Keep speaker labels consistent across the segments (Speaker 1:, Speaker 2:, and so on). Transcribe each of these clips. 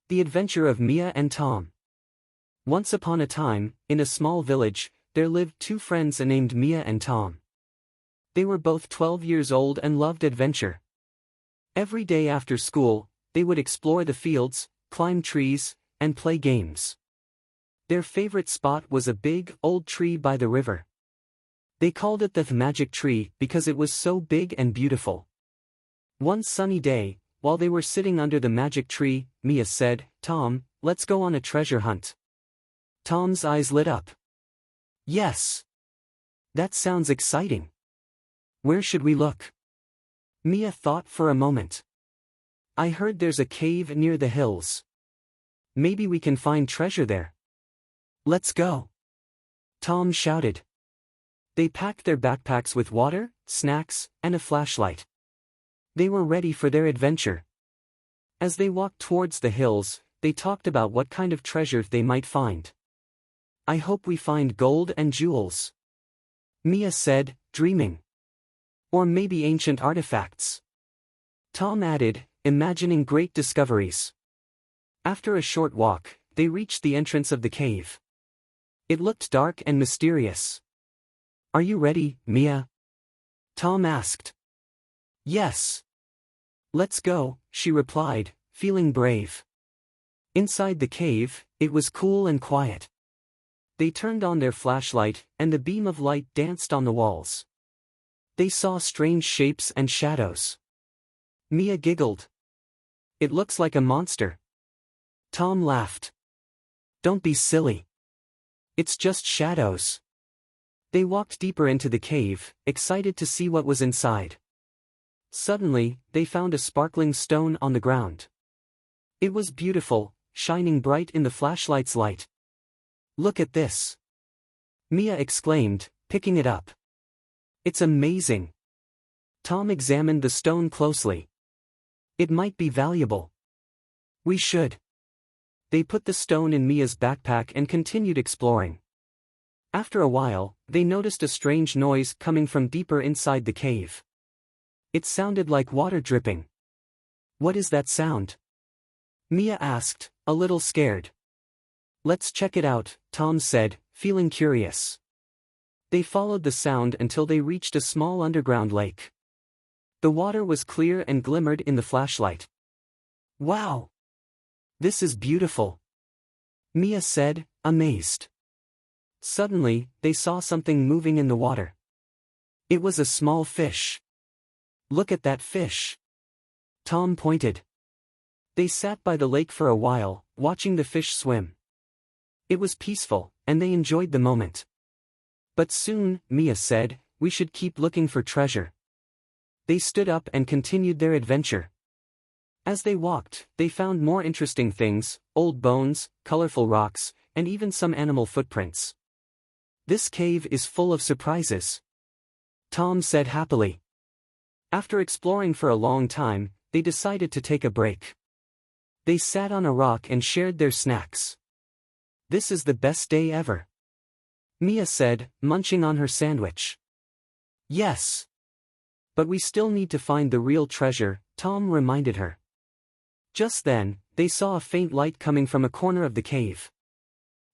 Speaker 1: The Adventure of Mia and Tom. Once upon a time, in a small village, there lived two friends named Mia and Tom. They were both 12 years old and loved adventure. Every day after school, they would explore the fields, climb trees, and play games. Their favorite spot was a big, old tree by the river. They called it the magic tree because it was so big and beautiful. One sunny day, while they were sitting under the magic tree, Mia said, "Tom, let's go on a treasure hunt." Tom's eyes lit up. "Yes. That sounds exciting. Where should we look?" Mia thought for a moment. "I heard there's a cave near the hills. Maybe we can find treasure there." "Let's go!" Tom shouted. They packed their backpacks with water, snacks, and a flashlight. They were ready for their adventure. As they walked towards the hills, they talked about what kind of treasure they might find. "I hope we find gold and jewels," Mia said, dreaming. "Or maybe ancient artifacts," Tom added, imagining great discoveries. After a short walk, they reached the entrance of the cave. It looked dark and mysterious. "Are you ready, Mia?" Tom asked. "Yes. Let's go," she replied, feeling brave. Inside the cave, it was cool and quiet. They turned on their flashlight, and the beam of light danced on the walls. They saw strange shapes and shadows. Mia giggled. "It looks like a monster." Tom laughed. "Don't be silly. It's just shadows." They walked deeper into the cave, excited to see what was inside. Suddenly, they found a sparkling stone on the ground. It was beautiful, shining bright in the flashlight's light. "Look at this!" Mia exclaimed, picking it up. "It's amazing." Tom examined the stone closely. "It might be valuable. We should." They put the stone in Mia's backpack and continued exploring. After a while, they noticed a strange noise coming from deeper inside the cave. It sounded like water dripping. "What is that sound?" Mia asked, a little scared. "Let's check it out," Tom said, feeling curious. They followed the sound until they reached a small underground lake. The water was clear and glimmered in the flashlight. "Wow! This is beautiful," Mia said, amazed. Suddenly, they saw something moving in the water. It was a small fish. "Look at that fish," Tom pointed. They sat by the lake for a while, watching the fish swim. It was peaceful, and they enjoyed the moment. But soon, Mia said, "We should keep looking for treasure." They stood up and continued their adventure. As they walked, they found more interesting things, old bones, colorful rocks, and even some animal footprints. "This cave is full of surprises," Tom said happily. After exploring for a long time, they decided to take a break. They sat on a rock and shared their snacks. "This is the best day ever," Mia said, munching on her sandwich. "Yes. But we still need to find the real treasure," Tom reminded her. Just then, they saw a faint light coming from a corner of the cave.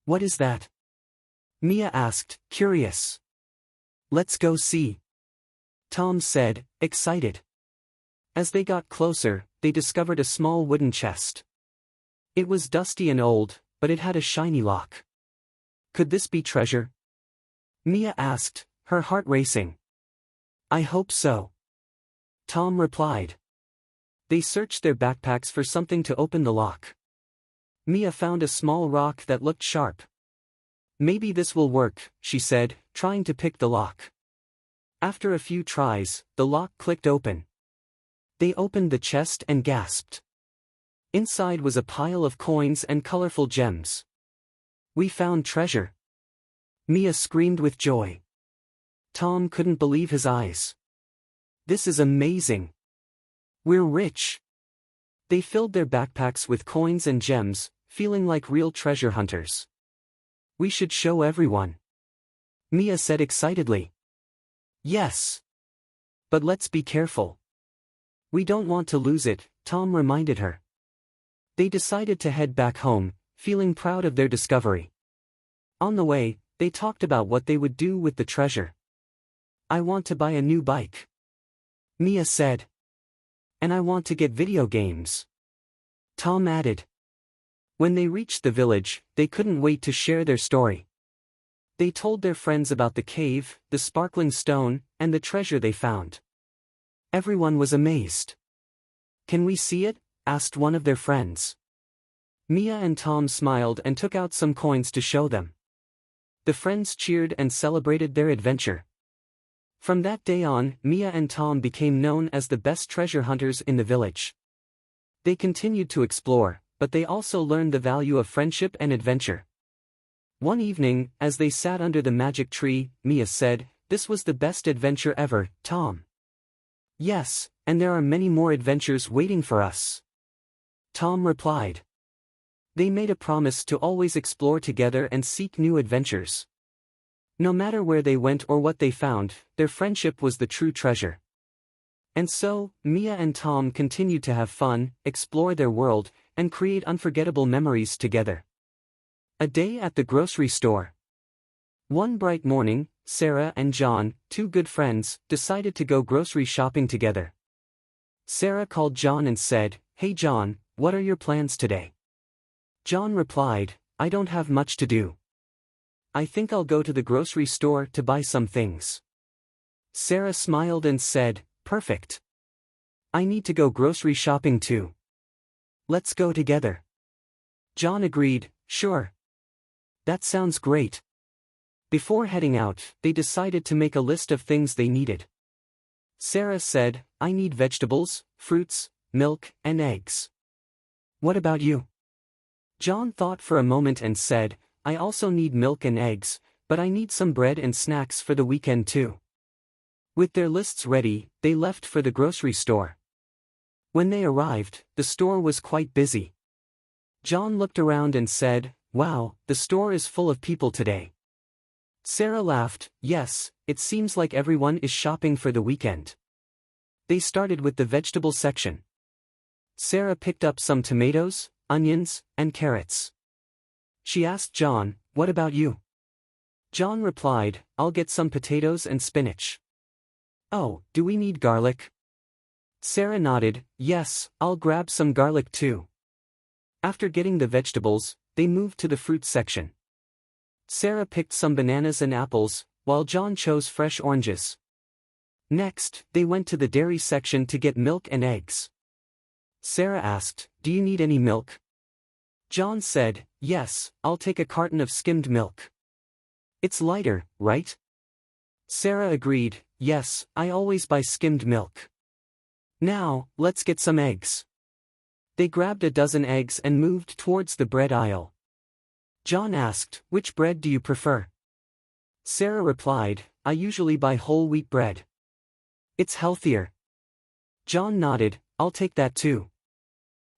Speaker 1: "What is that?" Mia asked, curious. "Let's go see," Tom said, excited. As they got closer, they discovered a small wooden chest. It was dusty and old, but it had a shiny lock. "Could this be treasure?" Mia asked, her heart racing. "I hope so," Tom replied. They searched their backpacks for something to open the lock. Mia found a small rock that looked sharp. "Maybe this will work," she said, trying to pick the lock. After a few tries, the lock clicked open. They opened the chest and gasped. Inside was a pile of coins and colorful gems. "We found treasure!" Mia screamed with joy. Tom couldn't believe his eyes. "This is amazing! We're rich!" They filled their backpacks with coins and gems, feeling like real treasure hunters. "We should show everyone," Mia said excitedly. "Yes. But let's be careful. We don't want to lose it," Tom reminded her. They decided to head back home, feeling proud of their discovery. On the way, they talked about what they would do with the treasure. "I want to buy a new bike," Mia said. "And I want to get video games," Tom added. When they reached the village, they couldn't wait to share their story. They told their friends about the cave, the sparkling stone, and the treasure they found. Everyone was amazed. "Can we see it?" asked one of their friends. Mia and Tom smiled and took out some coins to show them. The friends cheered and celebrated their adventure. From that day on, Mia and Tom became known as the best treasure hunters in the village. They continued to explore, but they also learned the value of friendship and adventure. One evening, as they sat under the magic tree, Mia said, "This was the best adventure ever, Tom." "Yes, and there are many more adventures waiting for us," Tom replied. They made a promise to always explore together and seek new adventures. No matter where they went or what they found, their friendship was the true treasure. And so, Mia and Tom continued to have fun, explore their world, and create unforgettable memories together. A day at the grocery store. One bright morning, Sarah and John, two good friends, decided to go grocery shopping together. Sarah called John and said, "Hey John, what are your plans today?" John replied, "I don't have much to do. I think I'll go to the grocery store to buy some things." Sarah smiled and said, "Perfect. I need to go grocery shopping too. Let's go together." John agreed, "Sure. That sounds great." Before heading out, they decided to make a list of things they needed. Sarah said, "I need vegetables, fruits, milk, and eggs. What about you?" John thought for a moment and said, "I also need milk and eggs, but I need some bread and snacks for the weekend too." With their lists ready, they left for the grocery store. When they arrived, the store was quite busy. John looked around and said, "Wow, the store is full of people today." Sarah laughed, "Yes, it seems like everyone is shopping for the weekend." They started with the vegetable section. Sarah picked up some tomatoes, onions, and carrots. She asked John, "What about you?" John replied, "I'll get some potatoes and spinach." "Oh, do we need garlic?" Sarah nodded, "Yes, I'll grab some garlic too." After getting the vegetables, they moved to the fruit section. Sarah picked some bananas and apples, while John chose fresh oranges. Next, they went to the dairy section to get milk and eggs. Sarah asked, "Do you need any milk?" John said, "Yes, I'll take a carton of skimmed milk. It's lighter, right?" Sarah agreed, "Yes, I always buy skimmed milk." "Now, let's get some eggs." They grabbed a dozen eggs and moved towards the bread aisle. John asked, "Which bread do you prefer?" Sarah replied, "I usually buy whole wheat bread. It's healthier." John nodded, "I'll take that too."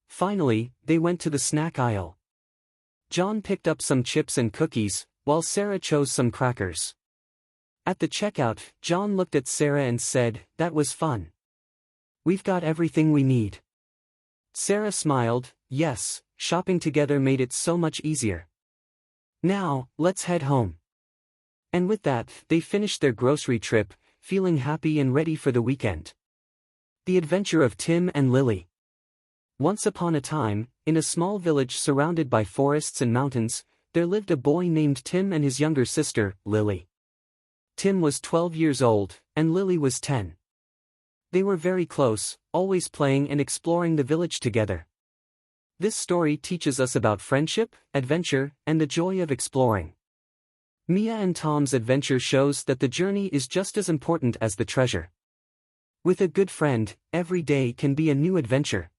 Speaker 1: Finally, they went to the snack aisle. John picked up some chips and cookies, while Sarah chose some crackers. At the checkout, John looked at Sarah and said, "That was fun. We've got everything we need." Sarah smiled, "Yes, shopping together made it so much easier. Now, let's head home." And with that, they finished their grocery trip, feeling happy and ready for the weekend. The adventure of Tim and Lily. Once upon a time, in a small village surrounded by forests and mountains, there lived a boy named Tim and his younger sister, Lily. Tim was 12 years old, and Lily was 10. They were very close, always playing and exploring the village together. This story teaches us about friendship, adventure, and the joy of exploring. Mia and Tom's adventure shows that the journey is just as important as the treasure. With a good friend, every day can be a new adventure.